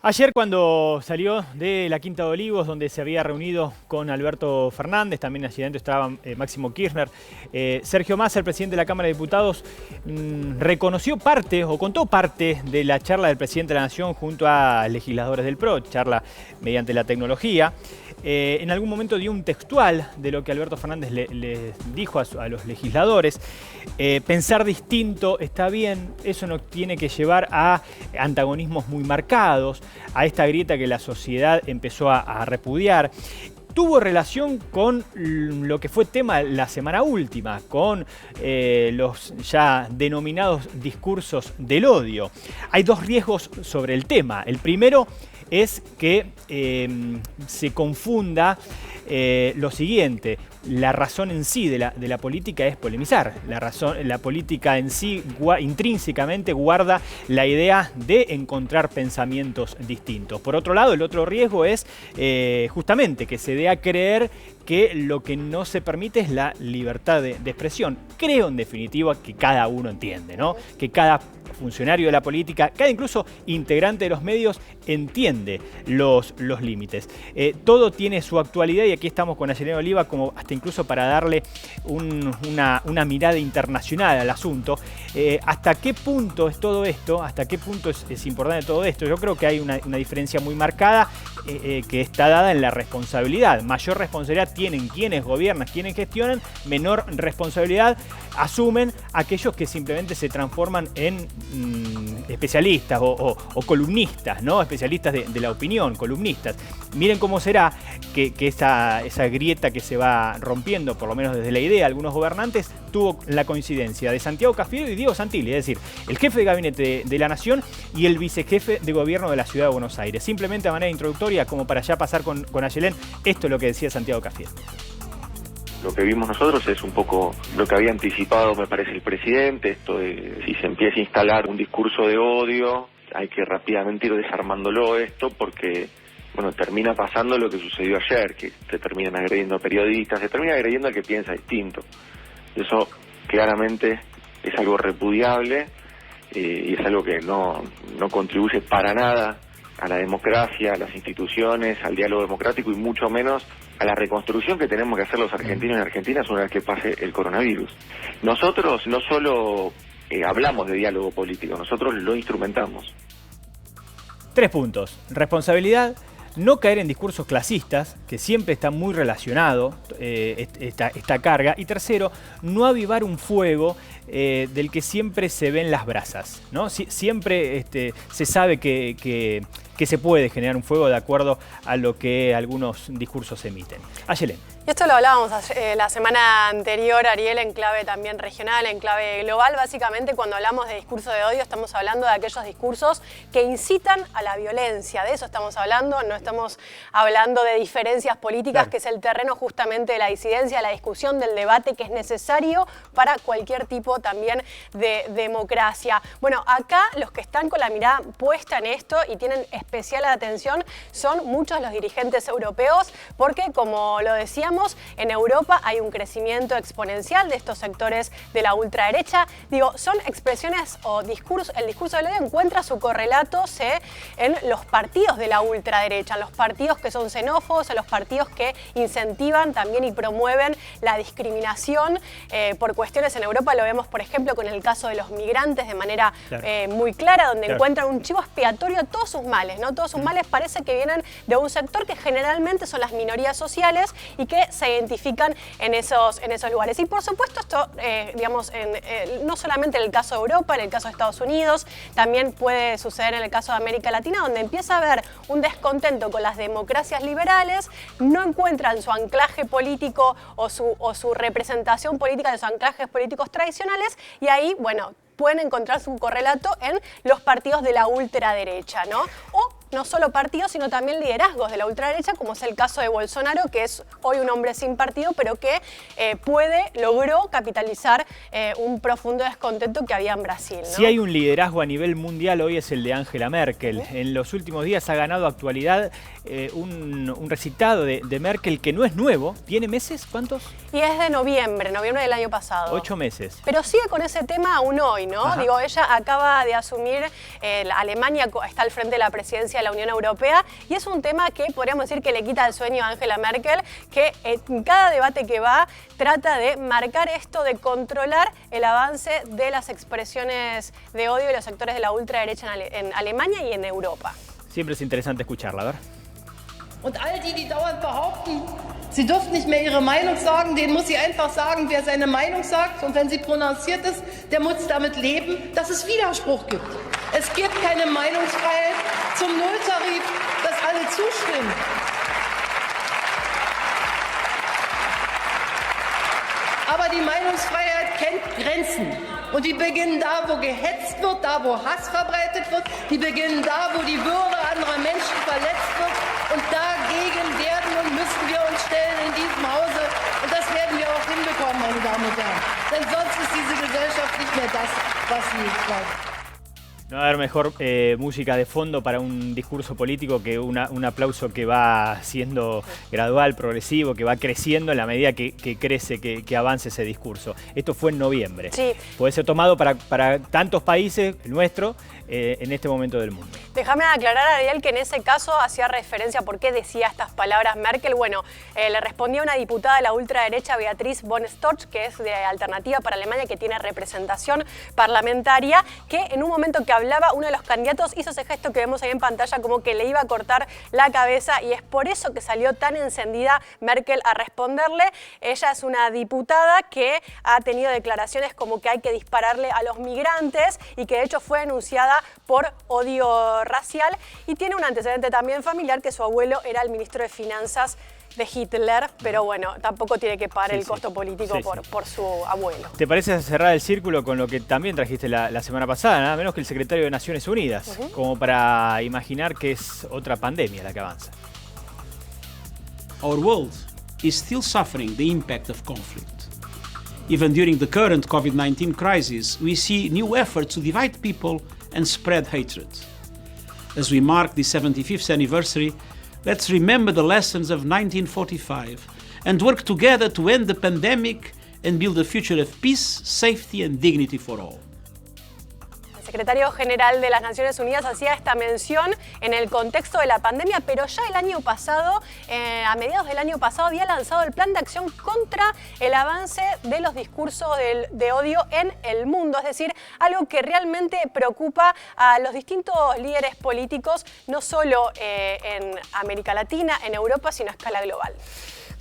Ayer cuando salió de la Quinta de Olivos, donde se había reunido con Alberto Fernández, también allí adentro estaba Máximo Kirchner, Sergio Massa, el presidente de la Cámara de Diputados, reconoció parte o contó parte de la charla del presidente de la Nación junto a legisladores del PRO, charla mediante la tecnología. En algún momento dio un textual de lo que Alberto Fernández le dijo a los legisladores. Pensar distinto está bien, eso no tiene que llevar a antagonismos muy marcados, a esta grieta que la sociedad empezó a repudiar. Tuvo relación con lo que fue tema la semana última, con los ya denominados discursos del odio. Hay dos riesgos sobre el tema. El primero es que se confunda lo siguiente: la razón en sí de la política es polemizar. La política en sí intrínsecamente guarda la idea de encontrar pensamientos distintos. Por otro lado, el otro riesgo es justamente que se dé a creer que lo que no se permite es la libertad de expresión. Creo, en definitiva, que cada uno entiende, ¿no? Que cada funcionario de la política, cada incluso integrante de los medios entiende los límites. Todo tiene su actualidad y aquí estamos con Ayelén Oliva como hasta incluso para darle una mirada internacional al asunto. ¿Hasta qué punto es todo esto? ¿Hasta qué punto es importante todo esto? Yo creo que hay una diferencia muy marcada que está dada en la responsabilidad. Mayor responsabilidad tienen quienes gobiernan, quienes gestionan, menor responsabilidad asumen aquellos que simplemente se transforman en especialistas o columnistas, ¿no? Especialistas de la opinión, columnistas. Miren cómo será que esa grieta que se va rompiendo, por lo menos desde la idea, algunos gobernantes, tuvo la coincidencia de Santiago Cafiero y Diego Santilli, es decir, el jefe de gabinete de la Nación y el vicejefe de gobierno de la Ciudad de Buenos Aires. Simplemente a manera introductoria, como para ya pasar con Ayelén, esto es lo que decía Santiago Cafiero. Lo que vimos nosotros es un poco lo que había anticipado, me parece, el presidente, esto de si se empieza a instalar un discurso de odio, hay que rápidamente ir desarmándolo esto porque, bueno, termina pasando lo que sucedió ayer, que se terminan agrediendo a periodistas, se termina agrediendo al que piensa distinto. Eso claramente es algo repudiable y es algo que no contribuye para nada a la democracia, a las instituciones, al diálogo democrático y mucho menos a la reconstrucción que tenemos que hacer los argentinos y argentinas una vez que pase el coronavirus. Nosotros no solo hablamos de diálogo político, nosotros lo instrumentamos. 3 puntos. Responsabilidad, no caer en discursos clasistas, que siempre está muy relacionado esta carga. Y tercero, no avivar un fuego del que siempre se ven las brasas, ¿no? Siempre se sabe que se puede generar un fuego de acuerdo a lo que algunos discursos emiten. Ayelén. Y esto lo hablábamos la semana anterior, Ariel, en clave también regional, en clave global. Básicamente, cuando hablamos de discurso de odio, estamos hablando de aquellos discursos que incitan a la violencia. De eso estamos hablando, no estamos hablando de diferencias políticas, que es el terreno justamente de la disidencia, la discusión, del debate, que es necesario para cualquier tipo también de democracia. Bueno, acá los que están con la mirada puesta en esto y tienen especial atención son muchos de los dirigentes europeos, porque, como lo decíamos, en Europa hay un crecimiento exponencial de estos sectores de la ultraderecha. Digo, son expresiones o el discurso del odio encuentra su correlato en los partidos de la ultraderecha, en los partidos que son xenófobos, en los partidos que incentivan también y promueven la discriminación por cuestiones. En Europa lo vemos, por ejemplo, con el caso de los migrantes de manera muy clara, donde encuentran un chivo expiatorio a todos sus males, ¿no? Todos sus males parece que vienen de un sector que generalmente son las minorías sociales y que se identifican en esos lugares. Y por supuesto esto, digamos, no solamente en el caso de Europa, en el caso de Estados Unidos, también puede suceder en el caso de América Latina, donde empieza a haber un descontento con las democracias liberales, no encuentran su anclaje político o su representación política de los anclajes políticos tradicionales, y ahí, bueno, pueden encontrar su correlato en los partidos de la ultraderecha, ¿no? O no solo partidos, sino también liderazgos de la ultraderecha, como es el caso de Bolsonaro, que es hoy un hombre sin partido, pero que logró capitalizar un profundo descontento que había en Brasil, ¿no? Si hay un liderazgo a nivel mundial, hoy es el de Angela Merkel. En los últimos días ha ganado actualidad un recitado de Merkel que no es nuevo. ¿Tiene meses? ¿Cuántos? Y es de noviembre del año pasado. 8 meses. Pero sigue con ese tema aún hoy, ¿no? Digo, ella acaba de asumir, Alemania está al frente de la presidencia de la Unión Europea y es un tema que podríamos decir que le quita el sueño a Angela Merkel, que en cada debate que va trata de marcar esto, de controlar el avance de las expresiones de odio de los sectores de la ultraderecha en Alemania y en Europa. Siempre es interesante escucharla, a ver. Und all die dauernd behaupten, sie dürfen nicht mehr ihre Meinung sagen, denen muss sie einfach sagen, wer seine Meinung sagt. Und wenn sie prononciert ist, der muss damit leben, dass es Widerspruch gibt. Es gibt keine Meinungsfreiheit zum Nulltarif, dass alle zustimmen. Aber die Meinungsfreiheit kennt Grenzen. Und die beginnen da, wo gehetzt wird, da, wo Hass verbreitet wird. Die beginnen da, wo die Würde anderer Menschen verletzt wird. Und dagegen werden und müssen wir uns stellen in diesem Hause. Und das werden wir auch hinbekommen, meine Damen und Herren. Denn sonst ist diese Gesellschaft nicht mehr das, was sie glaubt. No va a haber mejor música de fondo para un discurso político que un aplauso que va siendo gradual, progresivo, que va creciendo en la medida que crece, que avance ese discurso. Esto fue en noviembre. Sí. Puede ser tomado para tantos países, el nuestro, en este momento del mundo. Déjame aclarar, Ariel, que en ese caso hacía referencia a por qué decía estas palabras Merkel. Bueno, le respondía una diputada de la ultraderecha, Beatriz von Storch, que es de Alternativa para Alemania, que tiene representación parlamentaria, que en un momento que hablaba, uno de los candidatos hizo ese gesto que vemos ahí en pantalla, como que le iba a cortar la cabeza, y es por eso que salió tan encendida Merkel a responderle. Ella es una diputada que ha tenido declaraciones como que hay que dispararle a los migrantes y que de hecho fue denunciada por odio racial y tiene un antecedente también familiar, que su abuelo era el ministro de Finanzas de Hitler, pero bueno, tampoco tiene que pagar el costo político por su abuelo. ¿Te parece cerrar el círculo con lo que también trajiste la semana pasada? Nada menos que el secretario de Naciones Unidas, como para imaginar que es otra pandemia la que avanza. Our world is still suffering the impact of conflict. Even during the current COVID-19 crisis, we see new efforts to divide people and spread hatred. As we mark the 75th anniversary, let's remember the lessons of 1945 and work together to end the pandemic and build a future of peace, safety and dignity for all. El secretario general de las Naciones Unidas hacía esta mención en el contexto de la pandemia, pero ya el año pasado, a mediados del año pasado, había lanzado el plan de acción contra el avance de los discursos de odio en el mundo, es decir, algo que realmente preocupa a los distintos líderes políticos, no solo en América Latina, en Europa, sino a escala global.